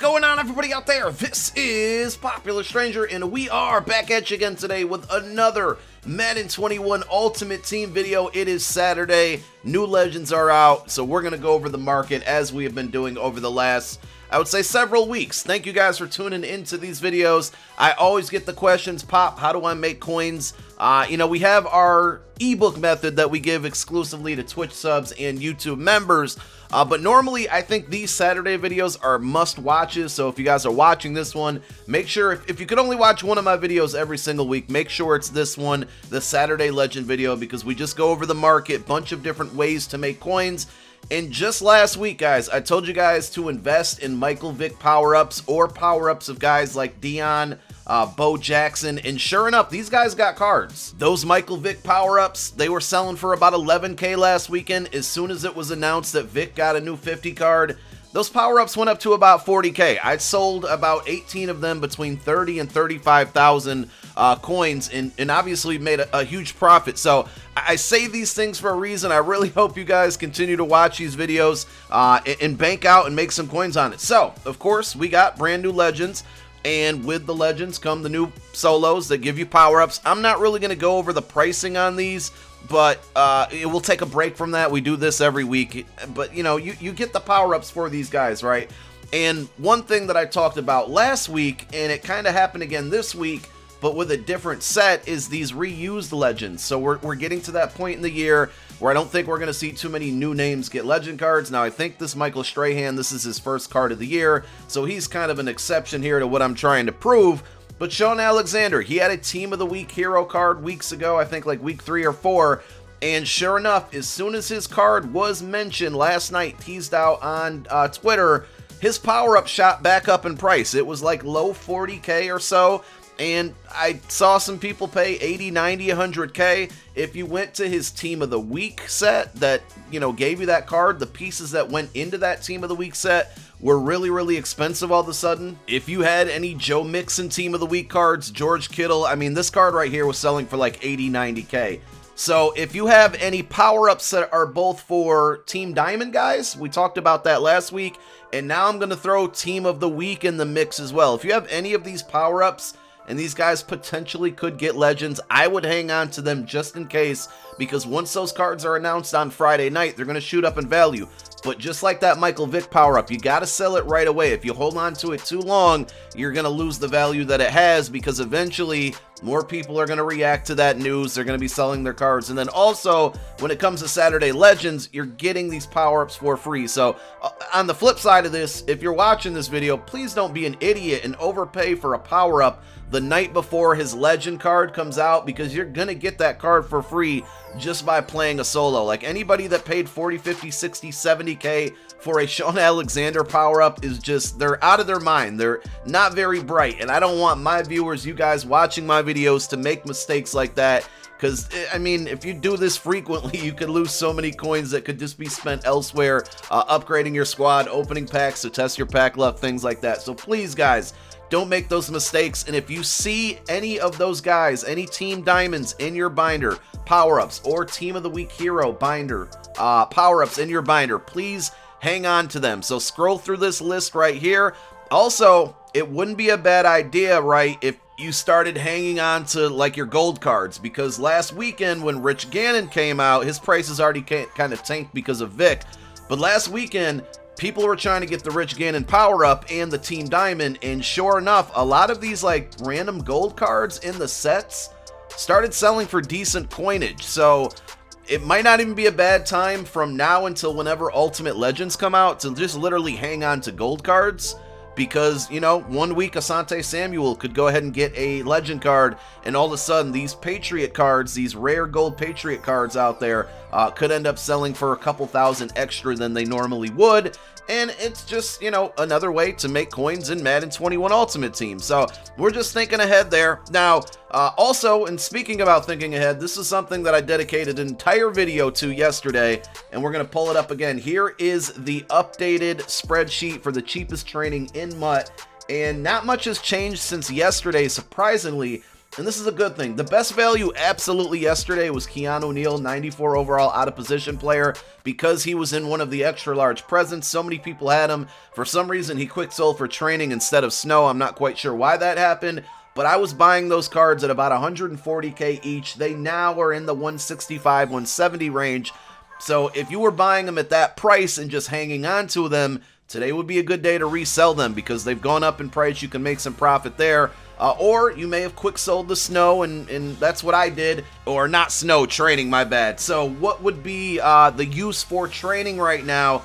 going on, everybody out there? This is Popular Stranger, and we are back at you again today with another Madden 21 Ultimate Team video. It is Saturday, new legends are out, so we're going to go over the market as we have been doing over the last, I would say, several weeks. Thank you guys for tuning into these videos. I always get the questions, Pop, how do I make coins? We have our ebook method that we give exclusively to Twitch subs and YouTube members. But normally, I think these Saturday videos are must-watches, so if you guys are watching this one, make sure, if you could only watch one of my videos every single week, make sure it's this one, the Saturday Legend video, because we just go over the market, bunch of different ways to make coins. And just last week, guys, I told you guys to invest in Michael Vick power-ups or power-ups of guys like Dion, Bo Jackson, and sure enough, these guys got cards. Those Michael Vick power-ups, they were selling for about 11K last weekend. As soon as it was announced that Vick got a new 50 card, those power-ups went up to about 40K. I sold about 18 of them between 30 and 35,000 coins, and obviously made a huge profit. So I say these things for a reason. I really hope you guys continue to watch these videos and bank out and make some coins on it. So, of course, we got brand new legends. And with the legends come the new solos that give you power-ups. I'm not really going to go over the pricing on these, but it will take a break from that. We do this every week. But, you get the power-ups for these guys, right? And one thing that I talked about last week, and it kind of happened again this week, but with a different set, is these reused legends. So we're getting to that point in the year where I don't think we're going to see too many new names get legend cards. Now, I think this Michael Strahan, this is his first card of the year, so he's kind of an exception here to what I'm trying to prove. But Sean Alexander, he had a Team of the Week hero card weeks ago, I think like week 3 or 4, and sure enough, as soon as his card was mentioned last night, teased out on Twitter, his power-up shot back up in price. It was like low 40K or so. And I saw some people pay 80, 90, 100K. If you went to his Team of the Week set that, gave you that card, the pieces that went into that Team of the Week set were really, really expensive all of a sudden. If you had any Joe Mixon Team of the Week cards, George Kittle, I mean, this card right here was selling for like 80, 90K. So if you have any power-ups that are both for Team Diamond guys, we talked about that last week, and now I'm going to throw Team of the Week in the mix as well. If you have any of these power-ups, and these guys potentially could get legends, I would hang on to them just in case, because once those cards are announced on Friday night, they're going to shoot up in value. But just like that Michael Vick power-up, you got to sell it right away. If you hold on to it too long, you're going to lose the value that it has, because eventually more people are going to react to that news. They're going to be selling their cards. And then also, when it comes to Saturday Legends, you're getting these power-ups for free. So on the flip side of this, if you're watching this video, please don't be an idiot and overpay for a power-up the night before his legend card comes out, because you're going to get that card for free just by playing a solo. Like, anybody that paid 40, 50, 60, 70K for a Sean Alexander power-up is just, they're out of their mind. They're not very bright, and I don't want my viewers, you guys watching my videos, to make mistakes like that. Because, I mean, if you do this frequently, you could lose so many coins that could just be spent elsewhere, upgrading your squad, opening packs to test your pack luck, things like that. So please, guys, don't make those mistakes. And if you see any of those guys, any Team Diamonds in your binder, power-ups, or Team of the Week hero binder, power-ups in your binder, please hang on to them. So scroll through this list right here. Also, it wouldn't be a bad idea, right, if you started hanging on to like your gold cards, because last weekend when Rich Gannon came out, his prices already kind of tanked because of Vic. But last weekend, people were trying to get the Rich Gannon power-up and the Team Diamond, and sure enough, a lot of these like random gold cards in the sets started selling for decent coinage. So it might not even be a bad time from now until whenever Ultimate Legends come out to just literally hang on to gold cards. Because, 1 week Asante Samuel could go ahead and get a legend card, and all of a sudden these Patriot cards, these rare gold Patriot cards out there, could end up selling for a couple thousand extra than they normally would. And it's just, another way to make coins in Madden 21 Ultimate Team. So we're just thinking ahead there. Now, also, and speaking about thinking ahead, this is something that I dedicated an entire video to yesterday, and we're going to pull it up again. Here is the updated spreadsheet for the cheapest training in MUT, and not much has changed since yesterday, surprisingly. And this is a good thing. The best value absolutely yesterday was Keanu Neal, 94 overall out of position player, because he was in one of the extra large presents. So many people had him. For some reason, he quick sold for training instead of snow. I'm not quite sure why that happened, but I was buying those cards at about 140K each. They now are in the 165, 170 range. So if you were buying them at that price and just hanging on to them, today would be a good day to resell them because they've gone up in price. You can make some profit there. Or you may have quick sold the snow, and that's what I did. Or not snow, training, my bad. So what would be the use for training right now?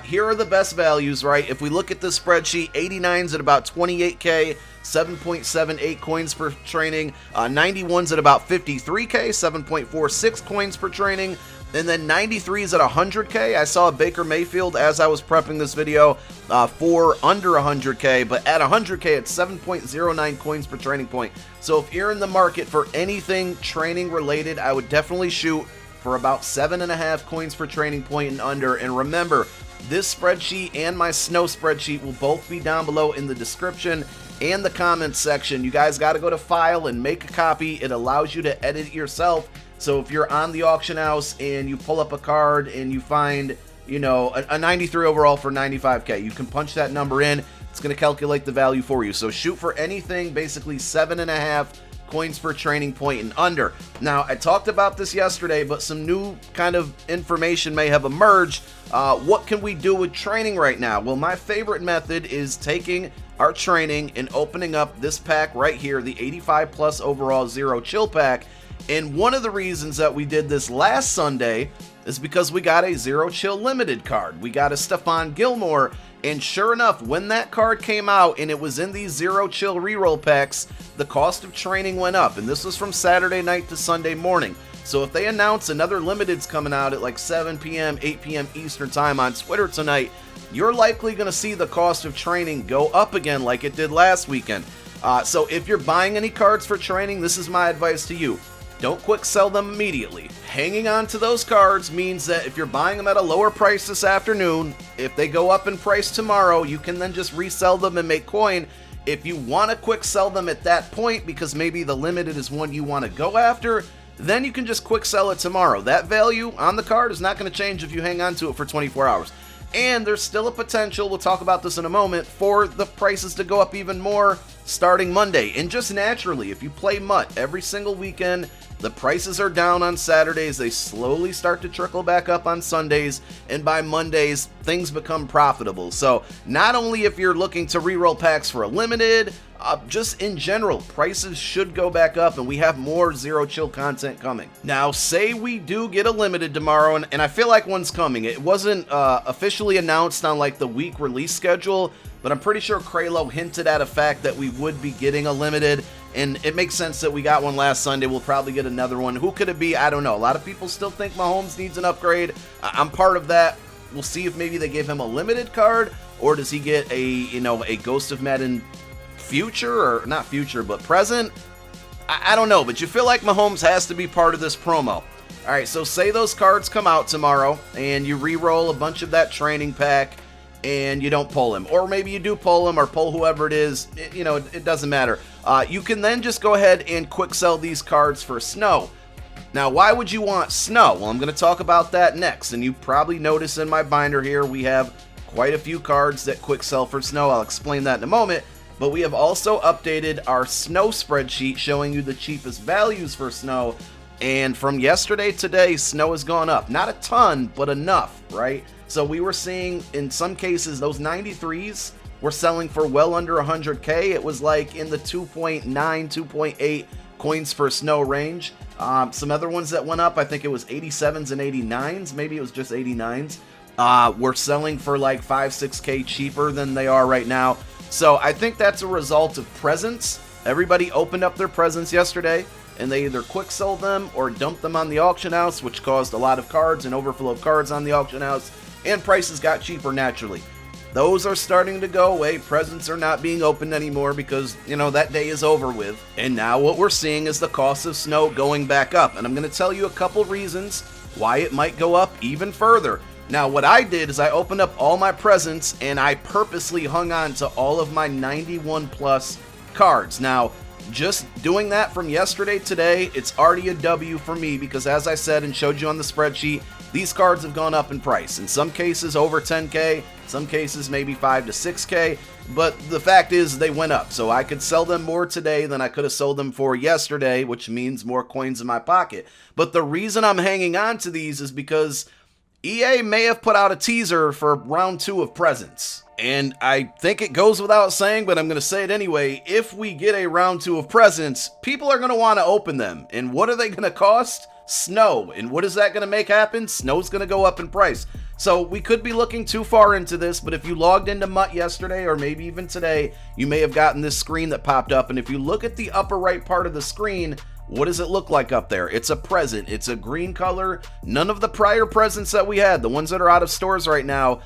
Here are the best values, right? If we look at this spreadsheet, 89's at about 28K, 7.78 coins per training. 91's at about 53K, 7.46 coins per training. And then 93's at 100K. I saw a Baker Mayfield as I was prepping this video for under 100K, but at 100K, it's 7.09 coins per training point. So if you're in the market for anything training related, I would definitely shoot for about 7.5 coins per training point and under. And remember, this spreadsheet and my snow spreadsheet will both be down below in the description and the comments section. You guys got to go to File and make a copy. It allows you to edit it yourself. So if you're on the auction house and you pull up a card and you find, you know, a 93 overall for 95K, you can punch that number in. It's going to calculate the value for you. So shoot for anything, basically 7.5 coins per training point and under. Now, I talked about this yesterday, but some new kind of information may have emerged. What can we do with training right now? Well, my favorite method is taking our training and opening up this pack right here, the 85 plus overall zero chill pack. And one of the reasons that we did this last Sunday is because we got a zero chill limited card. We got a Stephon Gilmore, and sure enough, when that card came out and it was in these zero chill reroll packs, the cost of training went up. And this was from Saturday night to Sunday morning. So if they announce another limited's coming out at like 7 p.m., 8 p.m. Eastern time on Twitter tonight, you're likely going to see the cost of training go up again like it did last weekend. So if you're buying any cards for training, this is my advice to you. Don't quick sell them immediately. Hanging on to those cards means that if you're buying them at a lower price this afternoon, if they go up in price tomorrow, you can then just resell them and make coin. If you want to quick sell them at that point because maybe the limited is one you want to go after, then you can just quick sell it tomorrow. That value on the card is not going to change if you hang on to it for 24 hours. And there's still a potential, we'll talk about this in a moment, for the prices to go up even more starting Monday. And just naturally, if you play MUT every single weekend, the prices are down on Saturdays, they slowly start to trickle back up on Sundays, and by Mondays, things become profitable. So not only if you're looking to reroll packs for a limited, just in general, prices should go back up, and we have more zero chill content coming. Now, say we do get a limited tomorrow, and I feel like one's coming. It wasn't officially announced on like the week release schedule, but I'm pretty sure Kralo hinted at a fact that we would be getting a limited, and it makes sense that we got one last Sunday. We'll probably get another one. Who could it be? I don't know. A lot of people still think Mahomes needs an upgrade. I'm part of that. We'll see if maybe they give him a limited card, or does he get a Ghost of Madden future, or not future, but present? I don't know, but you feel like Mahomes has to be part of this promo. All right, so say those cards come out tomorrow, and you re-roll a bunch of that training pack, and you don't pull him. Or maybe you do pull him, or pull whoever it is. It doesn't matter. You can then just go ahead and quick sell these cards for snow. Now, why would you want snow? Well, I'm going to talk about that next. And you probably notice in my binder here, we have quite a few cards that quick sell for snow. I'll explain that in a moment. But we have also updated our snow spreadsheet showing you the cheapest values for snow. And from yesterday to today, snow has gone up. Not a ton, but enough, right? So we were seeing, in some cases, those 93s were selling for well under 100K. It was like in the 2.9, 2.8 coins for snow range. Some other ones that went up, I think it was 87s and 89s. Maybe it was just 89s. Were selling for like 5, 6K cheaper than they are right now. So I think that's a result of presents. Everybody opened up their presents yesterday, and they either quick sold them or dumped them on the auction house, which caused a lot of cards and overflow of cards on the auction house, and prices got cheaper naturally. Those are starting to go away. Presents are not being opened anymore because, that day is over with. And now what we're seeing is the cost of snow going back up. And I'm going to tell you a couple reasons why it might go up even further. Now, what I did is I opened up all my presents and I purposely hung on to all of my 91 plus cards. Now, just doing that from yesterday to today, it's already a W for me because, as I said and showed you on the spreadsheet, these cards have gone up in price. In some cases over 10K, some cases maybe 5 to 6K, but the fact is they went up. So I could sell them more today than I could have sold them for yesterday, which means more coins in my pocket. But the reason I'm hanging on to these is because EA may have put out a teaser for round 2 of presents. And I think it goes without saying, but I'm going to say it anyway. If we get a round 2 of presents, people are going to want to open them. And what are they going to cost? Snow. And what is that going to make happen? Snow's going to go up in price. So we could be looking too far into this, but if you logged into MUT yesterday or maybe even today, you may have gotten this screen that popped up. And if you look at the upper right part of the screen, what does it look like up there? It's a present. It's a green color. None of the prior presents that we had, the ones that are out of stores right now,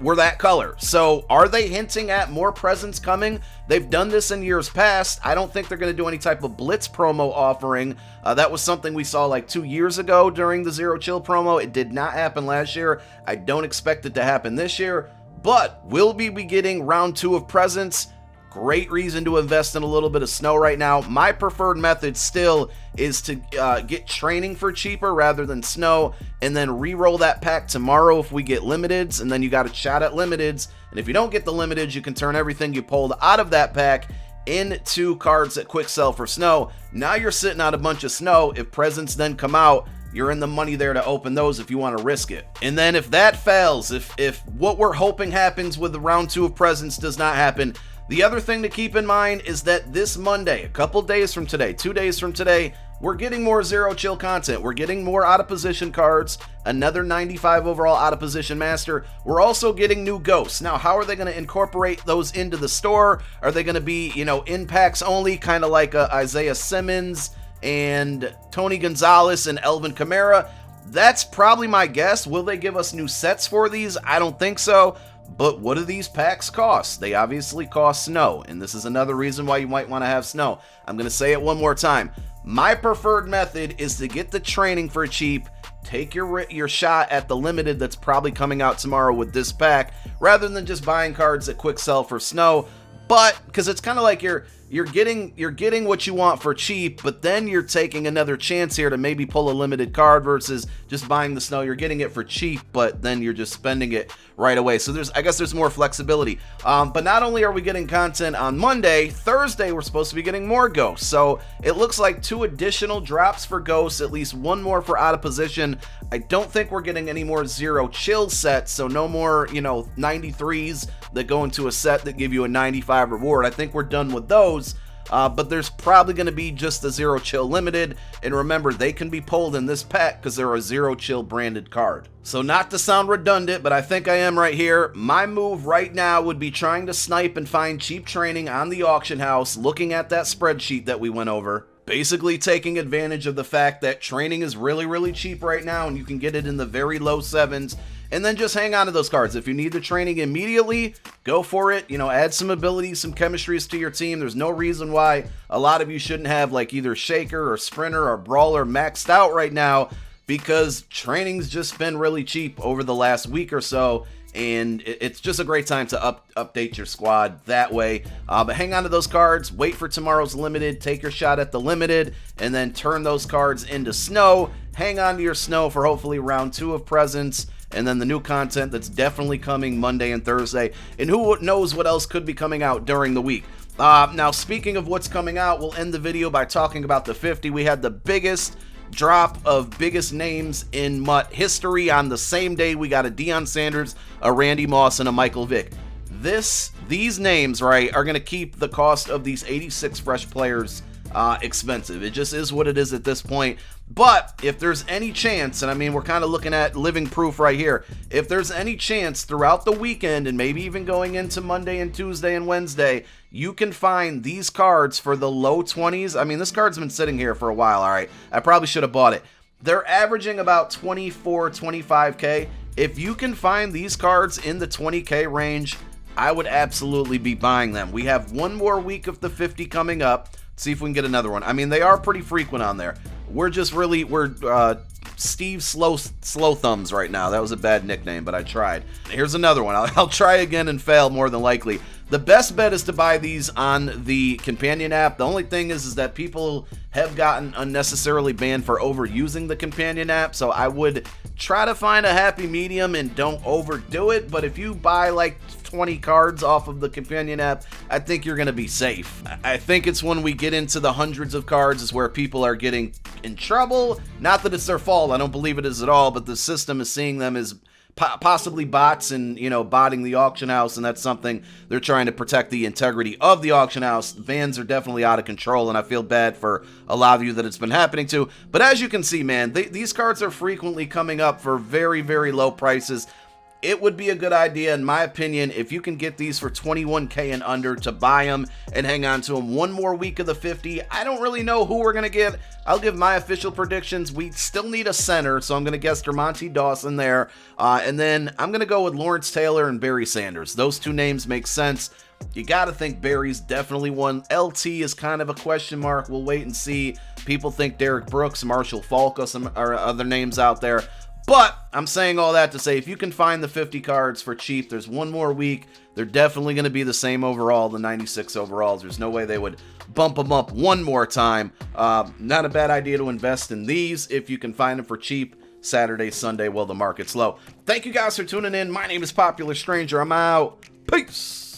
were that color. So are they hinting at more presents coming? They've done this in years past. I don't think they're going to do any type of Blitz promo offering. That was something we saw like 2 years ago during the Zero Chill promo. It did not happen last year. I don't expect it to happen this year. But will we be getting round 2 of presents? Great reason to invest in a little bit of snow right now. My preferred method still is to get training for cheaper rather than snow, and then re-roll that pack tomorrow if we get limiteds, and then you got a shot at limiteds. And if you don't get the limiteds, you can turn everything you pulled out of that pack into cards that quick sell for snow. Now you're sitting on a bunch of snow. If presents then come out, you're in the money there to open those if you want to risk it. And then if that fails, if what we're hoping happens with the round 2 of presents does not happen, the other thing to keep in mind is that this Monday, a couple days from today, 2 days from today, we're getting more Zero Chill content. We're getting more out of position cards, another 95 overall out of position master. We're also getting new ghosts. Now, how are they going to incorporate those into the store? Are they going to be, in packs only, kind of like Isaiah Simmons and Tony Gonzalez and Elvin Kamara? That's probably my guess. Will they give us new sets for these? I don't think so. But what do these packs cost? They obviously cost snow, and this is another reason why you might want to have snow. I'm going to say it one more time. My preferred method is to get the training for cheap, take your shot at the limited that's probably coming out tomorrow with this pack, rather than just buying cards that quick sell for snow. But because it's kind of like you're getting what you want for cheap, but then you're taking another chance here to maybe pull a limited card versus just buying the snow. You're getting it for cheap, but then you're just spending it right away. So I guess there's more flexibility. But not only are we getting content on Monday, Thursday we're supposed to be getting more ghosts. So it looks like 2 additional drops for ghosts, at least 1 more for out of position. I don't think we're getting any more Zero Chill sets, so no more 93s that go into a set that give you a 95 reward. I think we're done with those. But there's probably going to be just the Zero Chill limited, and remember, they can be pulled in this pack because they're a Zero Chill branded card. So not to sound redundant, but I think I am right here. My move right now would be trying to snipe and find cheap training on the auction house, looking at that spreadsheet that we went over, basically taking advantage of the fact that training is really, really cheap right now, and you can get it in the very low 7s. And then just hang on to those cards. If you need the training immediately, go for it. Add some abilities, some chemistries to your team. There's no reason why a lot of you shouldn't have like either Shaker or Sprinter or Brawler maxed out right now, because training's just been really cheap over the last week or so. And it's just a great time to update your squad that way. But hang on to those cards, wait for tomorrow's limited, take your shot at the limited, and then turn those cards into snow. Hang on to your snow for hopefully round 2 of presents, and then the new content that's definitely coming Monday and Thursday. And who knows what else could be coming out during the week. Now, speaking of what's coming out, we'll end the video by talking about the 50. We had the biggest drop of biggest names in MUT history. On the same day, we got a Deion Sanders, a Randy Moss, and a Michael Vick. These names, right, are going to keep the cost of these 86 fresh players expensive. It just is what it is at this point. But if there's any chance, and I mean, we're kind of looking at living proof right here, if there's any chance throughout the weekend and maybe even going into Monday and Tuesday and Wednesday, you can find these cards for the low 20s. I mean, this card's been sitting here for a while, all right? I probably should have bought it. They're averaging about 24, 25K. If you can find these cards in the 20K range, I would absolutely be buying them. We have one more week of the 50 coming up. See if we can get another one. I mean, they are pretty frequent on there. We're Steve Slow Thumbs right now. That was a bad nickname, but I tried. Here's another one. I'll try again and fail more than likely. The best bet is to buy these on the companion app. The only thing is that people have gotten unnecessarily banned for overusing the companion app, so I would try to find a happy medium and don't overdo it. But if you buy like 20 cards off of the companion app, I think you're going to be safe. I think it's when we get into the hundreds of cards is where people are getting in trouble. Not that it's their fault, I don't believe it is at all, but the system is seeing them as possibly bots and, you know, botting the auction house, and that's something they're trying to protect the integrity of the auction house. Bans are definitely out of control, and I feel bad for a lot of you that it's been happening to. But as you can see, man, these cards are frequently coming up for very, very low prices. It would be a good idea, in my opinion, if you can get these for 21K and under, to buy them and hang on to them one more week of the 50. I don't really know who we're going to get. I'll give my official predictions. We still need a center, so I'm going to guess Dermonte Dawson there. And then I'm going to go with Lawrence Taylor and Barry Sanders. Those two names make sense. You got to think Barry's definitely one. LT is kind of a question mark. We'll wait and see. People think Derek Brooks, Marshall Faulk, or other names out there. But I'm saying all that to say, if you can find the 50 cards for cheap, there's one more week. They're definitely going to be the same overall, the 96 overalls. There's no way they would bump them up one more time. Not a bad idea to invest in these if you can find them for cheap Saturday, Sunday while the market's low. Thank you guys for tuning in. My name is Popular Stranger. I'm out. Peace.